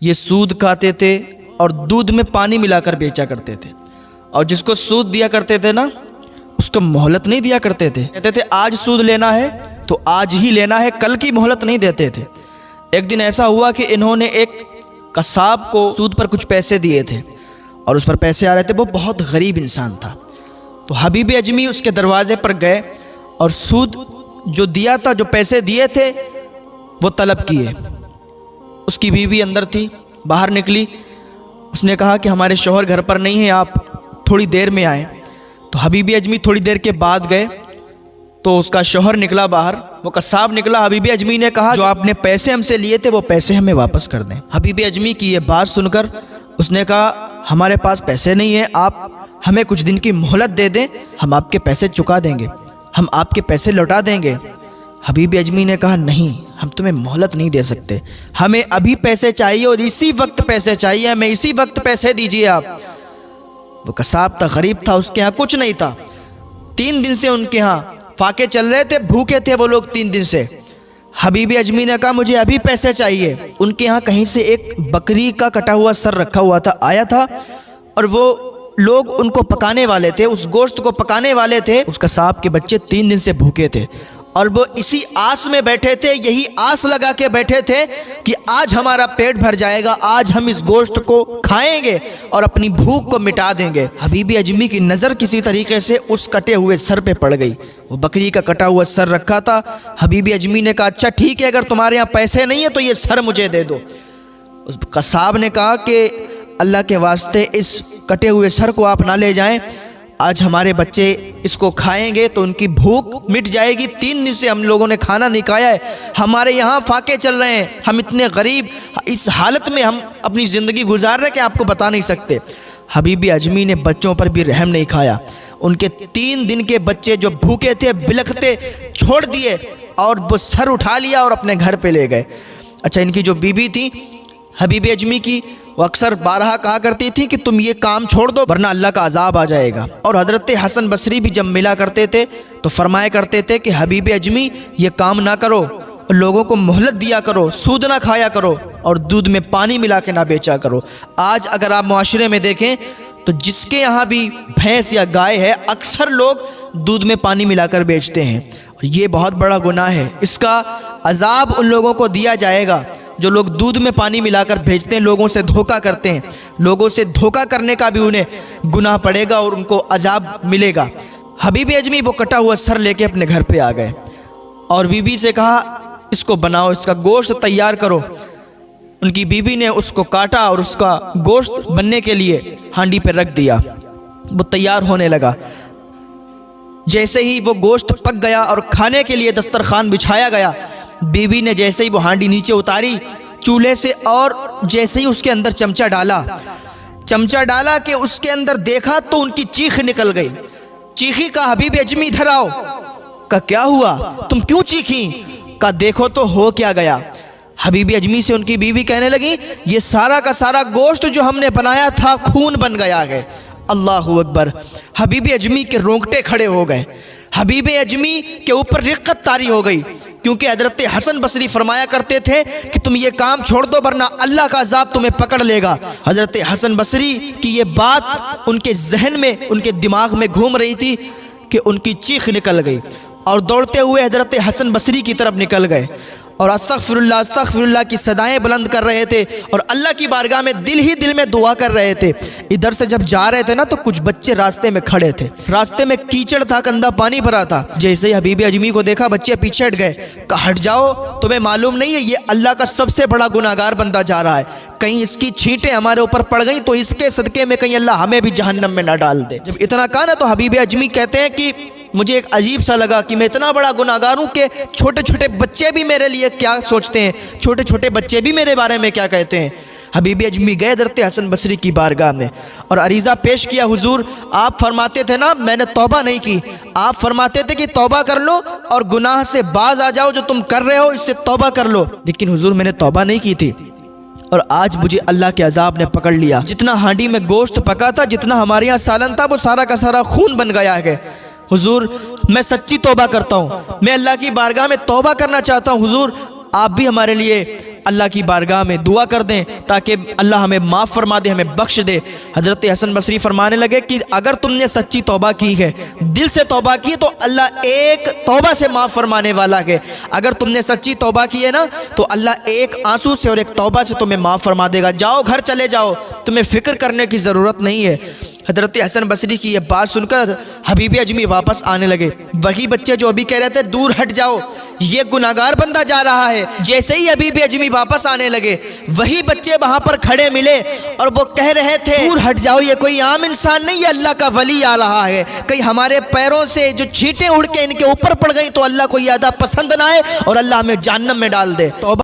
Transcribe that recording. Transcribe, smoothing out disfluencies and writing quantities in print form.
یہ سود کھاتے تھے اور دودھ میں پانی ملا کر بیچا کرتے تھے، اور جس کو سود دیا کرتے تھے نا اس کو مہلت نہیں دیا کرتے تھے، کہتے تھے آج سود لینا ہے تو آج ہی لینا ہے، کل کی مہلت نہیں دیتے تھے۔ ایک دن ایسا ہوا کہ انہوں نے ایک قصاب کو سود پر کچھ پیسے دیے تھے اور اس پر پیسے آ رہے تھے، وہ بہت غریب انسان تھا، تو حبیب اجمی اس کے دروازے پر گئے اور سود جو دیا تھا، جو پیسے دیے تھے وہ طلب کیے۔ اس کی بیوی اندر تھی، باہر نکلی، اس نے کہا کہ ہمارے شوہر گھر پر نہیں ہیں، آپ تھوڑی دیر میں آئیں۔ تو حبیب اجمی تھوڑی دیر کے بعد گئے تو اس کا شوہر نکلا باہر، وہ قصاب نکلا۔ حبیب اجمی نے کہا جو آپ نے پیسے ہم سے لیے تھے وہ پیسے ہمیں واپس کر دیں۔ حبیب اجمی کی یہ بات سن کر اس نے کہا ہمارے پاس پیسے نہیں ہیں، آپ ہمیں کچھ دن کی مہلت دے دیں، ہم آپ کے پیسے چکا دیں گے، ہم آپ کے پیسے لوٹا دیں گے۔ حبیب اجمی نے کہا نہیں، ہم تمہیں مہلت نہیں دے سکتے، ہمیں ابھی پیسے چاہیے اور اسی وقت پیسے چاہیے، ہمیں اسی وقت پیسے دیجیے آپ۔ وہ قصاب تھا، غریب تھا، اس کے ہاں کچھ نہیں تھا، 3 دن سے ان کے ہاں فاقے چل رہے تھے، بھوکے تھے وہ لوگ 3 دن سے۔ حبیب اجمی نے کہا مجھے ابھی پیسے چاہیے۔ ان کے ہاں کہیں سے ایک بکری کا کٹا ہوا سر رکھا ہوا تھا، آیا تھا، اور وہ لوگ ان کو پکانے والے تھے، اس گوشت کو پکانے والے تھے۔ اس قصاب کے بچے 3 دن سے بھوکے تھے اور وہ اسی آس میں بیٹھے تھے، یہی آس لگا کے بیٹھے تھے کہ آج ہمارا پیٹ بھر جائے گا، آج ہم اس گوشت کو کھائیں گے اور اپنی بھوک کو مٹا دیں گے۔ حبیب اجمی کی نظر کسی طریقے سے اس کٹے ہوئے سر پہ پڑ گئی، وہ بکری کا کٹا ہوا سر رکھا تھا۔ حبیب اجمی نے کہا اچھا ٹھیک ہے، اگر تمہارے یہاں پیسے نہیں ہیں تو یہ سر مجھے دے دو۔ اس قصاب نے کہا کہ اللہ کے واسطے اس کٹے ہوئے سر کو آپ نہ لے جائیں، آج ہمارے بچے اس کو کھائیں گے تو ان کی بھوک مٹ جائے گی، 3 دن سے ہم لوگوں نے کھانا نہیں کھایا ہے، ہمارے یہاں فاقے چل رہے ہیں، ہم اتنے غریب اس حالت میں ہم اپنی زندگی گزار رہے ہیں کہ آپ کو بتا نہیں سکتے۔ حبیب اجمی نے بچوں پر بھی رحم نہیں کھایا، ان کے 3 دن کے بچے جو بھوکے تھے بلکتے چھوڑ دیے اور وہ سر اٹھا لیا اور اپنے گھر پہ لے گئے۔ اچھا ان کی جو بیوی تھی حبیب اجمی کی، وہ اکثر بارہا کہا کرتی تھی کہ تم یہ کام چھوڑ دو ورنہ اللہ کا عذاب آ جائے گا، اور حضرت حسن بصری بھی جب ملا کرتے تھے تو فرمایا کرتے تھے کہ حبیب اجمی یہ کام نہ کرو، لوگوں کو مہلت دیا کرو، سود نہ کھایا کرو اور دودھ میں پانی ملا کے نہ بیچا کرو۔ آج اگر آپ معاشرے میں دیکھیں تو جس کے یہاں بھی بھینس یا گائے ہے اکثر لوگ دودھ میں پانی ملا کر بیچتے ہیں، اور یہ بہت بڑا گناہ ہے، اس کا عذاب ان لوگوں کو دیا جائے گا جو لوگ دودھ میں پانی ملا کر بھیجتے ہیں، لوگوں سے دھوکہ کرتے ہیں، لوگوں سے دھوکہ کرنے کا بھی انہیں گناہ پڑے گا اور ان کو عذاب ملے گا۔ حبیب اجمی وہ کٹا ہوا سر لے کے اپنے گھر پہ آ گئے اور بیوی سے کہا اس کو بناؤ، اس کا گوشت تیار کرو۔ ان کی بیوی نے اس کو کاٹا اور اس کا گوشت بننے کے لیے ہانڈی پہ رکھ دیا، وہ تیار ہونے لگا۔ جیسے ہی وہ گوشت پک گیا اور کھانے کے لیے دسترخوان بچھایا گیا، بیوی نے جیسے ہی وہ ہانڈی نیچے اتاری چولہے سے اور جیسے ہی اس کے اندر چمچہ ڈالا کہ اس کے اندر دیکھا تو ان کی چیخ نکل گئی۔ چیخی کا حبیب اجمی ادھر آؤ، کا کیا ہوا، تم کیوں چیخیں، کا دیکھو تو ہو کیا گیا۔ حبیب اجمی سے ان کی بیوی کہنے لگی یہ سارا کا سارا گوشت جو ہم نے بنایا تھا خون بن گیا ہے۔ اللہ اکبر! حبیب اجمی کے رونگٹے کھڑے ہو گئے، حبیب اجمی کے اوپر رقت طاری ہو گئی، کیونکہ حضرت حسن بصری فرمایا کرتے تھے کہ تم یہ کام چھوڑ دو ورنہ اللہ کا عذاب تمہیں پکڑ لے گا۔ حضرت حسن بصری کی یہ بات ان کے ذہن میں، ان کے دماغ میں گھوم رہی تھی کہ ان کی چیخ نکل گئی اور دوڑتے ہوئے حضرت حسن بصری کی طرف نکل گئے اور استغفر اللہ کی صدائیں بلند کر رہے تھے اور اللہ کی بارگاہ میں دل ہی دل میں دعا کر رہے تھے۔ ادھر سے جب جا رہے تھے نا تو کچھ بچے راستے میں کھڑے تھے، راستے میں کیچڑ تھا، گندا پانی بھرا تھا، جیسے ہی حبیب اجمی کو دیکھا بچے پیچھے ہٹ گئے، کہا ہٹ جاؤ، تمہیں معلوم نہیں ہے یہ اللہ کا سب سے بڑا گناہگار بندہ جا رہا ہے، کہیں اس کی چھینٹیں ہمارے اوپر پڑ گئیں تو اس کے صدقے میں کہیں اللہ ہمیں بھی جہنم میں نہ ڈال دے۔ جب اتنا کہا نا تو حبیب اجمی کہتے ہیں کہ مجھے ایک عجیب سا لگا کہ میں اتنا بڑا گناہگار ہوں کہ چھوٹے چھوٹے بچے بھی میرے لیے کیا سوچتے ہیں، چھوٹے چھوٹے بچے بھی میرے بارے میں کیا کہتے ہیں۔ حبیب اجمی گئے حضرت حسن بصری کی بارگاہ میں اور عریضہ پیش کیا، حضور آپ فرماتے تھے نا میں نے توبہ نہیں کی، آپ فرماتے تھے کہ توبہ کر لو اور گناہ سے باز آ جاؤ، جو تم کر رہے ہو اس سے توبہ کر لو، لیکن حضور میں نے توبہ نہیں کی تھی اور آج مجھے اللہ کے عذاب نے پکڑ لیا، جتنا ہانڈی میں گوشت پکا تھا، جتنا ہمارے یہاں سالن تھا، وہ سارا کا سارا خون بن گیا ہے۔ حضور میں سچی توبہ کرتا ہوں، میں اللہ کی بارگاہ میں توبہ کرنا چاہتا ہوں، حضور آپ بھی ہمارے لیے اللہ کی بارگاہ میں دعا کر دیں تاکہ اللہ ہمیں معاف فرما دے، ہمیں بخش دے۔ حضرت حسن بصری فرمانے لگے کہ اگر تم نے سچی توبہ کی ہے، دل سے توبہ کی ہے، تو اللہ ایک توبہ سے معاف فرمانے والا ہے۔ اگر تم نے سچی توبہ کی ہے نا تو اللہ ایک آنسو سے اور ایک توبہ سے تمہیں معاف فرما دے گا۔ جاؤ گھر چلے جاؤ، تمہیں فکر کرنے کی ضرورت نہیں ہے۔ حضرت حسن بصری کی یہ بات سن کر حبیب اجمی واپس آنے لگے۔ وہی بچے جو ابھی کہہ رہے تھے دور ہٹ جاؤ، یہ گناہگار بندہ جا رہا ہے، جیسے ہی حبیب اجمی واپس آنے لگے وہی بچے وہاں پر کھڑے ملے اور وہ کہہ رہے تھے دور ہٹ جاؤ، یہ کوئی عام انسان نہیں، یہ اللہ کا ولی آ رہا ہے، کہیں ہمارے پیروں سے جو چھینٹیں اڑ کے ان کے اوپر پڑ گئی تو اللہ کو یہ ادا پسند نہ آئے اور اللہ ہمیں جہنم میں ڈال دے۔ توبہ